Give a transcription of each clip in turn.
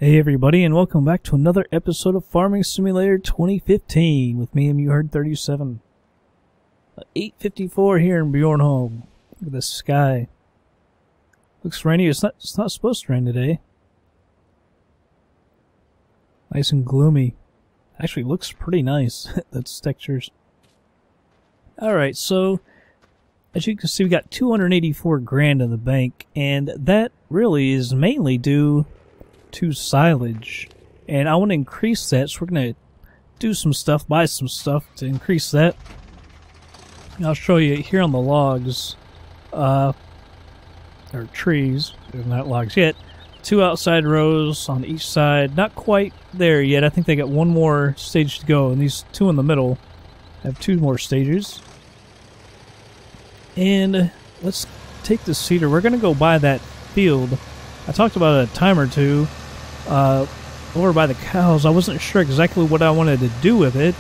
Hey everybody, and welcome back to another episode of Farming Simulator 2015 with me, MUHerd37. 8:54 here in Bjornholm. Look at the sky. Looks rainy. It's not supposed to rain today. Nice and gloomy. Actually looks pretty nice. That's textures. Alright, so as you can see, we got 284 grand in the bank, and that really is mainly due to silage, and I want to increase that, so we're going to do some stuff, buy some stuff to increase that. And I'll show you here on the logs, or trees, they're not logs yet, 2 outside rows on each side, not quite there yet. I think they got one more stage to go, and these 2 in the middle have 2 more stages. And let's take the seeder. We're going to go buy that field. I talked about a time or two over by the cows. I wasn't sure exactly what I wanted to do with it.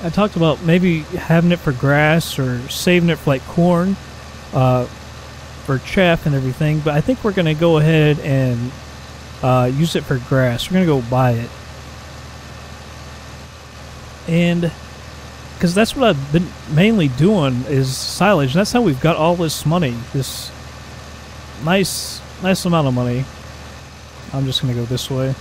I talked about maybe having it for grass or saving it for like corn, for chaff and everything, but I think we're going to go ahead and use it for grass. We're going to go buy it. And because that's what I've been mainly doing is silage, and that's how we've got all this money, this nice amount of money. I'm just going to go this way.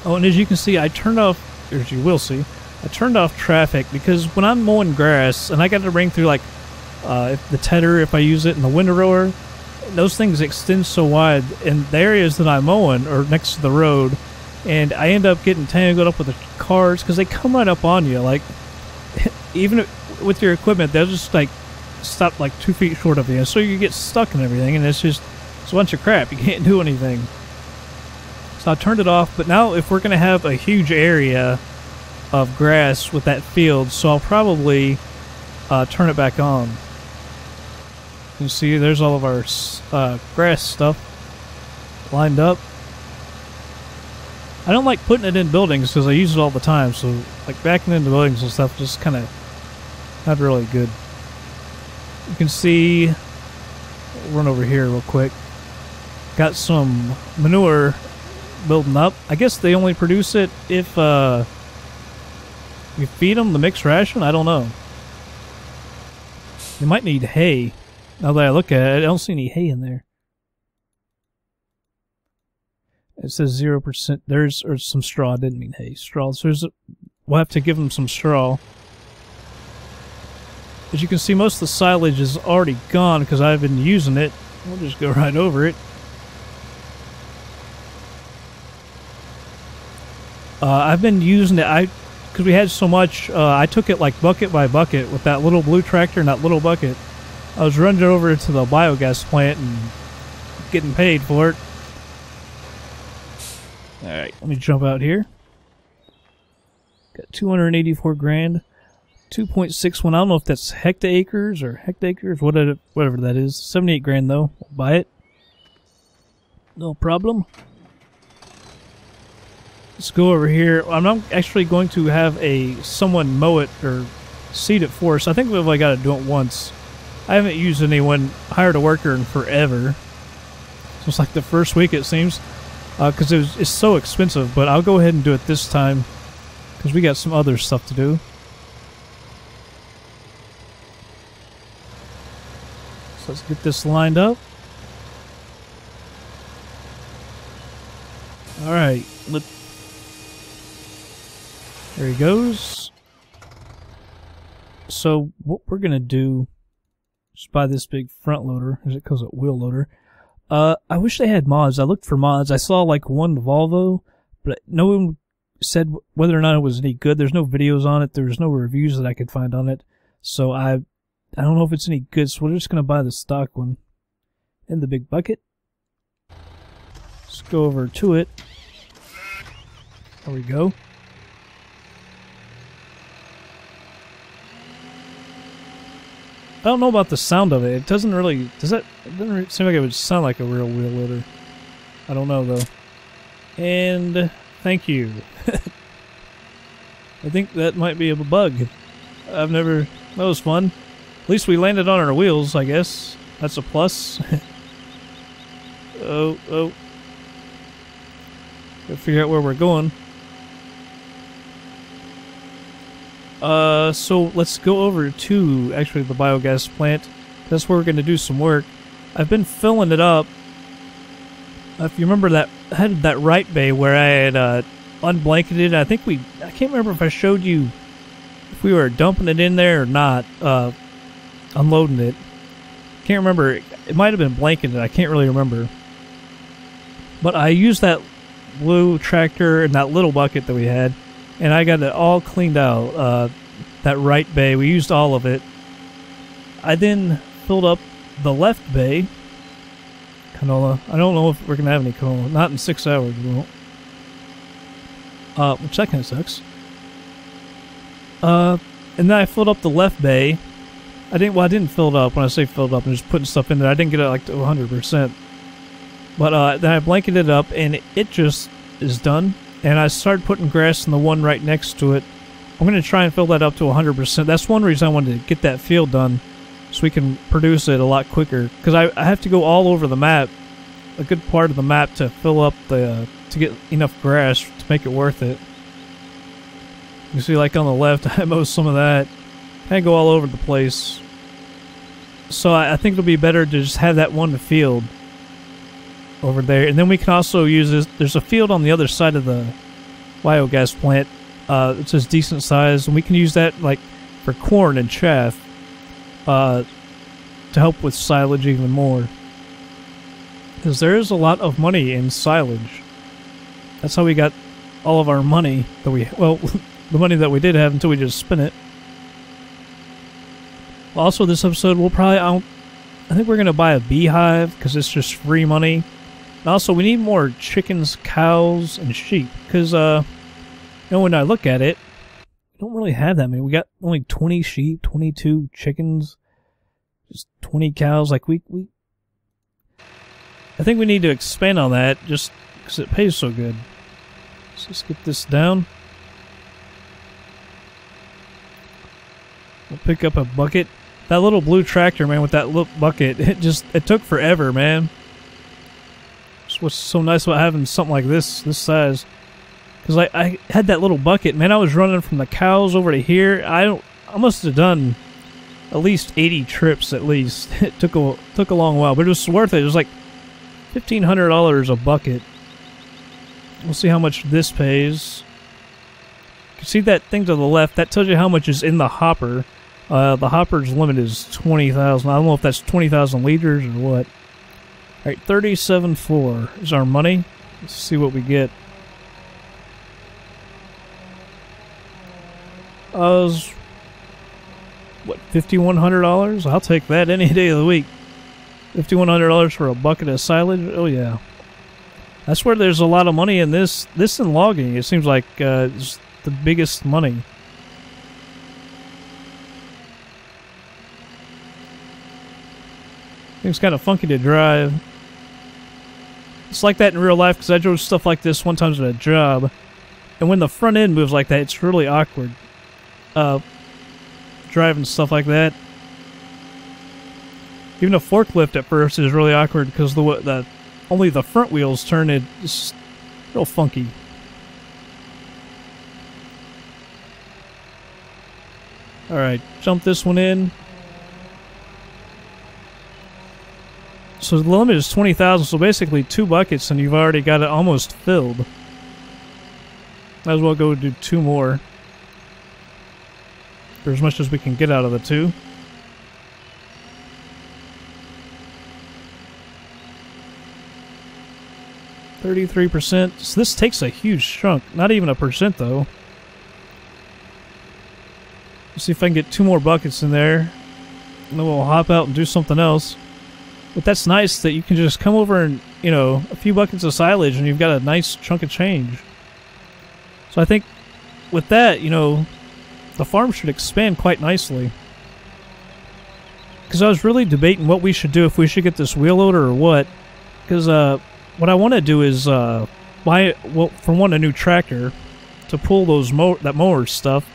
Oh, and as you can see, I turned off, or as you will see, I turned off traffic because when I'm mowing grass, and I got to bring through like if the tedder, if I use it, and the windrower, those things extend so wide, and the areas that I'm mowing are next to the road, and I end up getting tangled up with the cars because they come right up on you. Like, even with your equipment, they'll just like stop like 2 feet short of you, so you get stuck and everything, and it's a bunch of crap. You can't do anything. So I turned it off, but now if we're going to have a huge area of grass with that field, so I'll probably turn it back on. You can see there's all of our grass stuff lined up. I don't like putting it in buildings because I use it all the time, so like backing into buildings and stuff just kind of not really good. You can see, run over here real quick, got some manure building up. I guess they only produce it if you feed them the mixed ration. I don't know. They might need hay. Now that I look at it, I don't see any hay in there. It says 0%. There's or some straw. I didn't mean hay. Straw. So we'll have to give them some straw. As you can see, most of the silage is already gone because I've been using it. We'll just go right over it. I've been using it because we had so much. I took it like bucket by bucket with that little blue tractor and that little bucket. I was running it over to the biogas plant and getting paid for it. Alright, let me jump out here. Got 284 grand. 2.61. I don't know if that's hectaacres or hectaacres, whatever that is. 78 grand though. We'll buy it. No problem. Let's go over here. I'm not actually going to have someone mow it or seed it for us. I think we've only got to do it once. I haven't used anyone, hired a worker in forever. So it's like the first week it seems. Because it's so expensive, but I'll go ahead and do it this time because we got some other stuff to do. So let's get this lined up. Alright, there he goes. So what we're going to do is buy this big front loader, as it calls it, wheel loader. I wish they had mods. I looked for mods. I saw like one Volvo, but no one said whether or not it was any good. There's no videos on it. There's no reviews that I could find on it. So I don't know if it's any good, so we're just going to buy the stock one in the big bucket. Let's go over to it. There we go. I don't know about the sound of it. It doesn't really... It doesn't seem like it would sound like a real wheel loader. I don't know, though. And... thank you. I think that might be a bug. I've never... That was fun. At least we landed on our wheels, I guess. That's a plus. Oh. Gotta figure out where we're going. So let's go over to, actually, the biogas plant. That's where we're going to do some work. I've been filling it up. If you remember that, I had that right bay where I had unblanketed. I can't remember if I showed you if we were dumping it in there or not, unloading it. Can't remember. It might have been blanketed. I can't really remember. But I used that blue tractor and that little bucket that we had, and I got it all cleaned out. That right bay, we used all of it. I then filled up the left bay. Canola. I don't know if we're going to have any canola. Not in 6 hours, we won't. Which that kind of sucks. And then I filled up the left bay. I didn't fill it up. When I say filled up, I'm just putting stuff in there. I didn't get it like to 100%. But then I blanketed it up, and it just is done. And I started putting grass in the one right next to it. I'm going to try and fill that up to 100%. That's one reason I wanted to get that field done, so we can produce it a lot quicker. Because I have to go all over the map, a good part of the map, to fill up to get enough grass to make it worth it. You see, like on the left, I mowed some of that. Kind of go all over the place. So I think it'll be better to just have that one field over there. And then we can also use this. There's a field on the other side of the biogas plant. It's just decent size, and we can use that like for corn and chaff to help with silage even more. Because there is a lot of money in silage. That's how we got all of our money that the money that we did have until we just spent it. Also, this episode we'll probably I think we're gonna buy a beehive because it's just free money. And also, we need more chickens, cows, and sheep because when I look at it, we don't really have that many. We got only 20 sheep, 22 chickens, just 20 cows. Like I think we need to expand on that just because it pays so good. So let's get this down. We'll pick up a bucket. That little blue tractor, man, with that little bucket, it took forever, man. That's what's so nice about having something like this size. Because I had that little bucket, man. I was running from the cows over to here. I must have done at least 80 trips at least. It took a long while, but it was worth it. It was like $1,500 a bucket. We'll see how much this pays. You can see that thing to the left. That tells you how much is in the hopper. The hopper's limit is 20,000. I don't know if that's 20,000 liters or what. All right, 37.4 is our money. Let's see what we get. Was what, $5,100? I'll take that any day of the week. $5,100 for a bucket of silage? Oh yeah. That's where there's a lot of money in this. This and logging, it seems like it's the biggest money. Thing's kind of funky to drive. It's like that in real life because I drove stuff like this one time at a job. And when the front end moves like that, it's really awkward. Driving stuff like that. Even a forklift at first is really awkward because only the front wheels turn. It's real funky. Alright, jump this one in. So the limit is 20,000, so basically 2 buckets and you've already got it almost filled. Might as well go do 2 more. For as much as we can get out of the 2. %. So this takes a huge chunk. Not even a percent though. Let's see if I can get 2 more buckets in there. And then we'll hop out and do something else. But that's nice that you can just come over and, a few buckets of silage and you've got a nice chunk of change. So I think with that, the farm should expand quite nicely. Because I was really debating what we should do, if we should get this wheel loader or what. Because what I want to do is buy, for one, a new tractor to pull that mower stuff.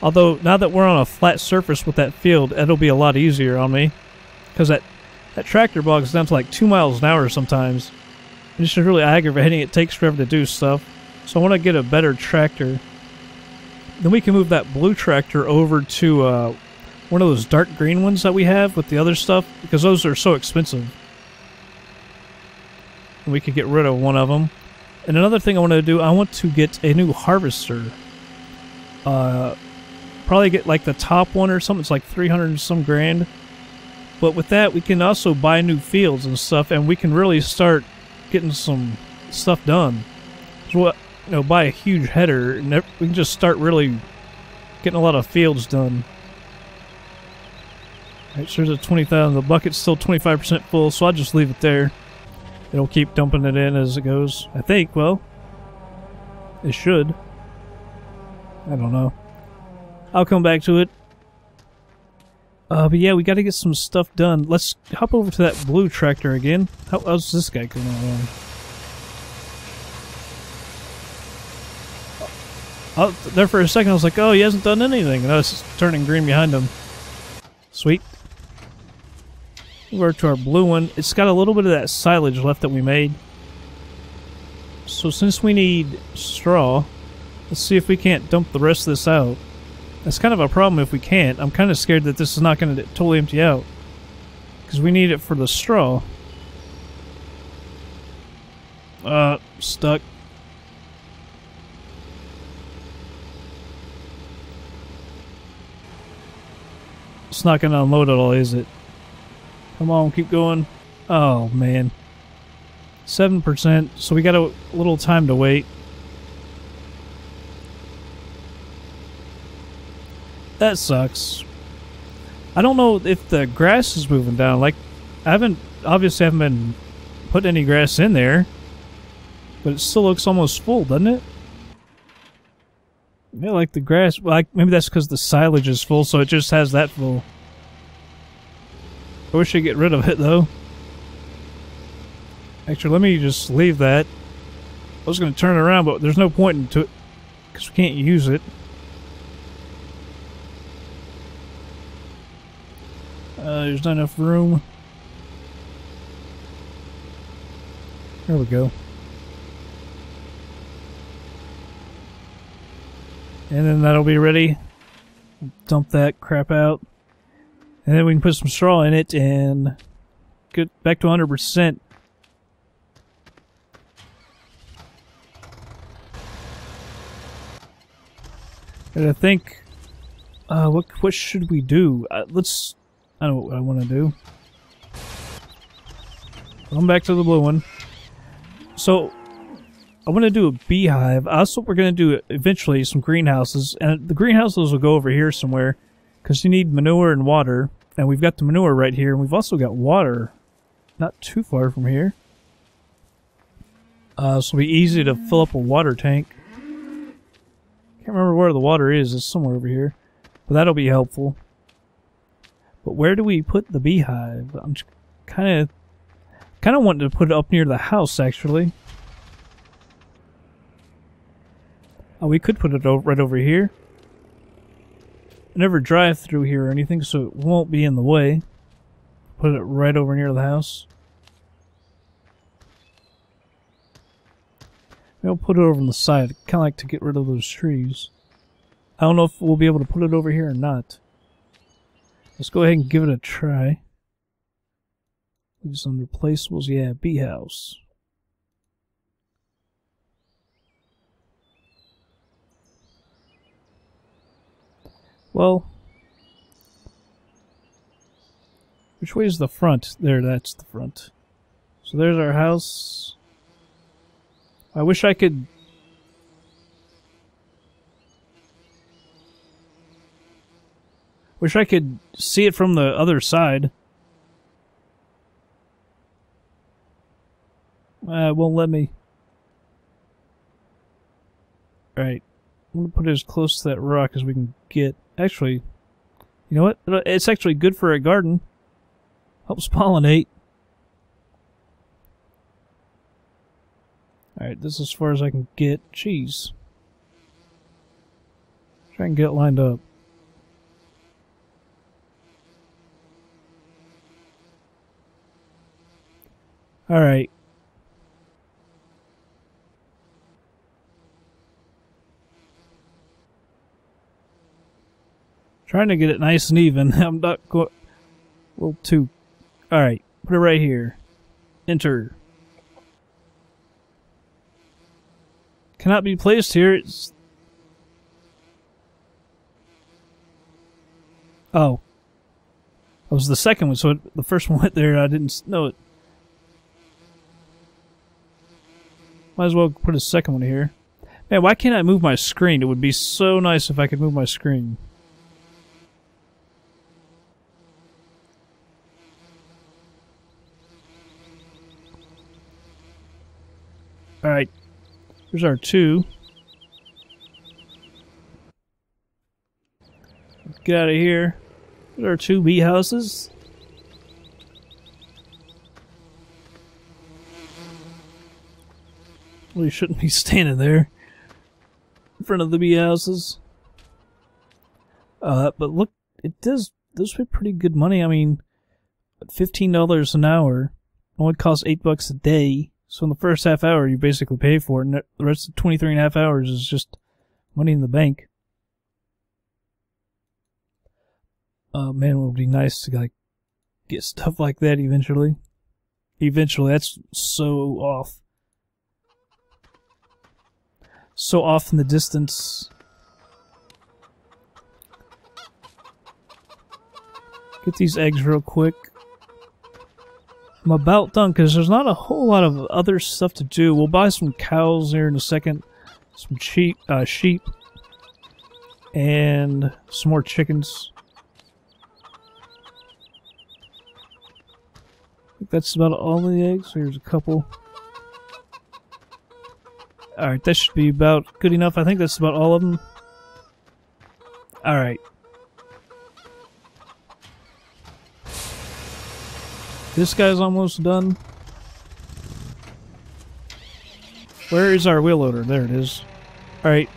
Although, now that we're on a flat surface with that field, it'll be a lot easier on me. Because that tractor bogs down to like 2 miles an hour sometimes. This is really aggravating. It takes forever to do stuff. So I want to get a better tractor. Then we can move that blue tractor over to one of those dark green ones that we have with the other stuff, because those are so expensive. And we could get rid of one of them. And another thing I want to do, I want to get a new harvester. Probably get like the top one or something. It's like 300 and some grand. But with that, we can also buy new fields and stuff, and we can really start getting some stuff done. So, you know, buy a huge header, and we can just start really getting a lot of fields done. Alright, so there's a 20,000. The bucket's still 25% full, so I'll just leave it there. It'll keep dumping it in as it goes. I think, well, it should. I don't know. I'll come back to it. But yeah, we gotta get some stuff done. Let's hop over to that blue tractor again. How's this guy coming along? There for a second I was like, oh, he hasn't done anything. And I was turning green behind him. Sweet. Over to our blue one. It's got a little bit of that silage left that we made. So since we need straw, let's see if we can't dump the rest of this out. That's kind of a problem if we can't. I'm kind of scared that this is not going to totally empty out. Because we need it for the straw. Stuck. It's not going to unload at all, is it? Come on, keep going. Oh, man. 7%, so we got a little time to wait. That sucks. I don't know if the grass is moving down. Like, obviously haven't been putting any grass in there. But it still looks almost full, doesn't it? Yeah, like the grass, like maybe that's because the silage is full, so it just has that full. I wish I'd get rid of it, though. Actually, let me just leave that. I was going to turn it around, but there's no point into it, because we can't use it. There's not enough room. There we go. And then that'll be ready. Dump that crap out. And then we can put some straw in it and get back to 100%. And I think, what should we do? I know what I want to do. Come back to the blue one. So, I want to do a beehive. Also, we're going to do eventually some greenhouses. And the greenhouses will go over here somewhere. Because you need manure and water. And we've got the manure right here. And we've also got water. Not too far from here. So it'll be easy to fill up a water tank. Can't remember where the water is. It's somewhere over here. But that'll be helpful. But where do we put the beehive? I'm kind of wanting to put it up near the house, actually. Oh, we could put it right over here. I never drive through here or anything, so it won't be in the way. Put it right over near the house. Maybe I'll put it over on the side. I kind of like to get rid of those trees. I don't know if we'll be able to put it over here or not. Let's go ahead and give it a try. These unreplaceables, yeah, bee house. Well, which way is the front? There, that's the front. So there's our house. I wish I could... Wish I could see it from the other side. It won't let me. Alright. I'm going to put it as close to that rock as we can get. Actually, you know what? It's actually good for a garden. Helps pollinate. Alright, this is as far as I can get. Jeez. Try and get it lined up. Alright. Trying to get it nice and even. I'm not going... Well, two. Alright, put it right here. Enter. Cannot be placed here. It's... Oh. That was the second one, so the first one went there, I didn't know it. Might as well put a second one here. Man, why can't I move my screen? It would be so nice if I could move my screen. Alright. Here's our two. Get out of here. There's our two bee houses. Well, you shouldn't be standing there in front of the bee houses. But look, it does pay pretty good money. I mean, $15 an hour only costs $8 a day. So in the first half hour, you basically pay for it, and the rest of 23 and a half hours is just money in the bank. Man, it would be nice to like get stuff like that eventually. Eventually, that's so off. So off in the distance. Get these eggs real quick. I'm about done because there's not a whole lot of other stuff to do. We'll buy some cows here in a second. Some sheep. And some more chickens. I think that's about all the eggs. Here's a couple. Alright, that should be about good enough. I think that's about all of them. Alright. This guy's almost done. Where is our wheel loader? There it is. Alright.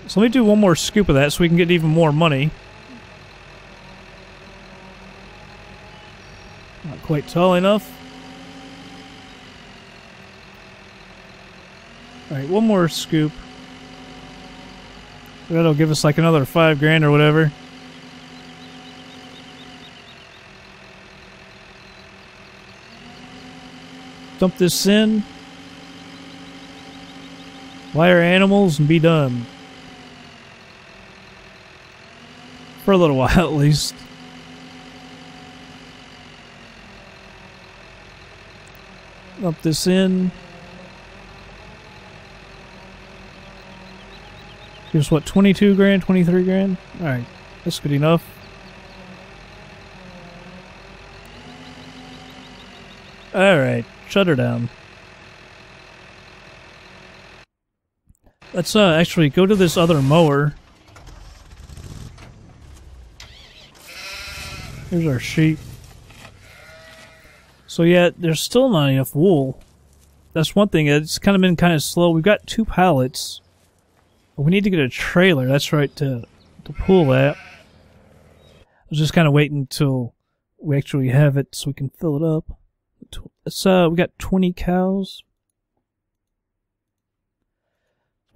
So let me do one more scoop of that so we can get even more money. Not quite tall enough. Alright, one more scoop. That'll give us like another $5,000 or whatever. Dump this in. Wire animals and be done. For a little while at least. Dump this in. Here's what, 22 grand, 23 grand? Alright, that's good enough. Alright, shut her down. Let's actually go to this other mower. Here's our sheep. So yeah, there's still not enough wool. That's one thing, it's kind of been kind of slow. We've got 2 pallets. But we need to get a trailer, that's right, to pull that. I was just kind of waiting until we actually have it so we can fill it up. Let's, we got 20 cows.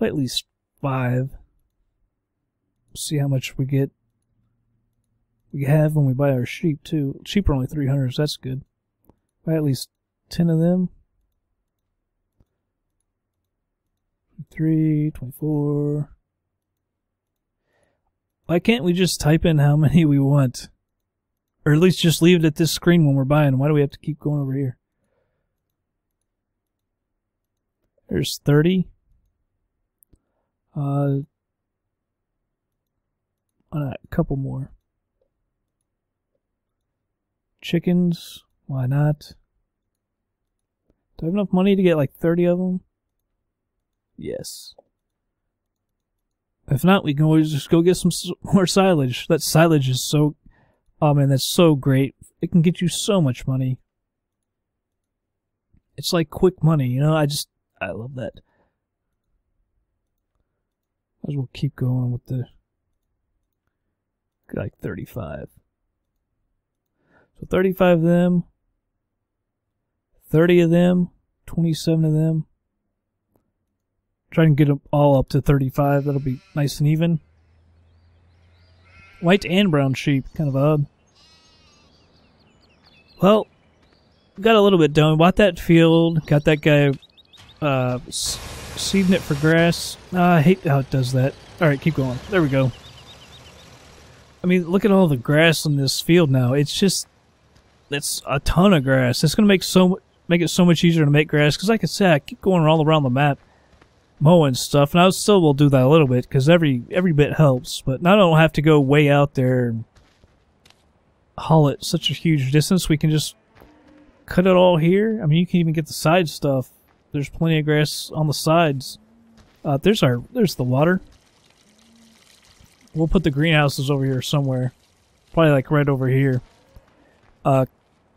At least 5. See how much we get. We have when we buy our sheep too. Sheep are only 300, so that's good. Buy at least 10 of them. 3, 24. Why can't we just type in how many we want? Or at least just leave it at this screen when we're buying. Why do we have to keep going over here? There's 30. A couple more. Chickens. Why not? Do I have enough money to get like 30 of them? Yes. If not, we can always just go get some more silage. That silage is so... Oh man, that's so great. It can get you so much money. It's like quick money, you know? I love that. Might as well keep going with the... like 35. So 35 of them. 30 of them. 27 of them. Try and get them all up to 35. That'll be nice and even. White and brown sheep. Kind of odd. Well, got a little bit done. Bought that field. Got that guy seeding it for grass. I hate how it does that. Alright, keep going. There we go. I mean, look at all the grass in this field now. It's just... It's a ton of grass. It's going to make it so much easier to make grass. Because like I said, I keep going all around the map mowing stuff. And I still will do that a little bit. Because every bit helps. But now I don't have to go way out there and haul it such a huge distance. We can just cut it all here. I mean, you can even get the side stuff. There's plenty of grass on the sides. There's the water. We'll put the greenhouses over here somewhere. Probably like right over here.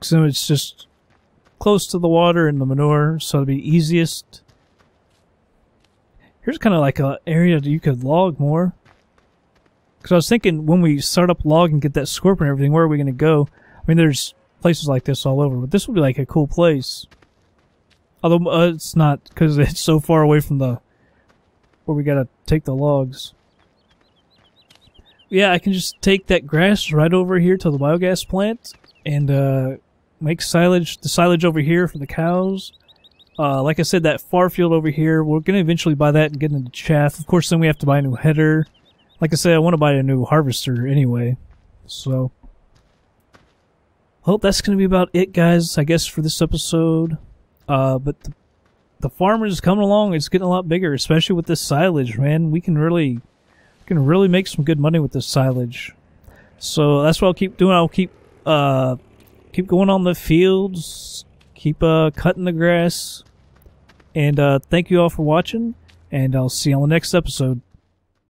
So it's just close to the water and the manure, so it'll be easiest. Here's kind of like an area that you could log more. Because I was thinking when we start up logging, get that scorpion and everything, where are we going to go? I mean, there's places like this all over, but this would be like a cool place. Although it's not, because it's so far away from the where we got to take the logs. Yeah, I can just take that grass right over here to the biogas plant and make silage. The silage over here for the cows. Like I said, that far field over here, we're going to eventually buy that and get into chaff. Of course, then we have to buy a new header. Like I said, I want to buy a new harvester anyway. So, well, that's going to be about it, guys, I guess, for this episode. But the farm is coming along. It's getting a lot bigger, especially with this silage, man. We can really make some good money with this silage. So that's what I'll keep doing. I'll keep going on the fields, keep cutting the grass, and thank you all for watching, and I'll see you on the next episode.